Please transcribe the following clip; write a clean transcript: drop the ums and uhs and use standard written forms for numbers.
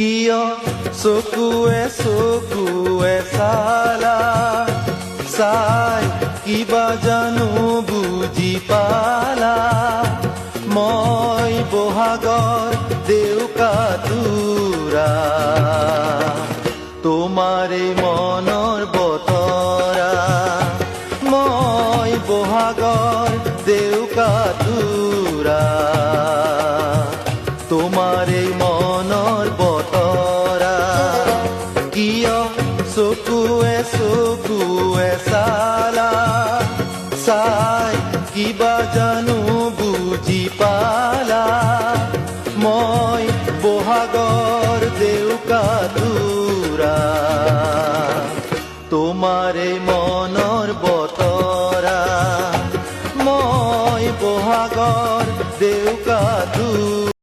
কিয় চকুৱে চকুৱে চালা, চাই কিবা জানো বুজি পালা, মই বহাগৰ দেউকাতুৰা, তোমাৰে মনৰ বতৰা, মই বহাগৰ দেউকাতুৰা, তোমাৰে মনৰ বতৰা। কিয় চকুৱে চকুৱে চালা, চাই কিবা জানো বুজি পালা, মই বহাগৰ দেউকাতুৰা, তোমাৰে মনৰ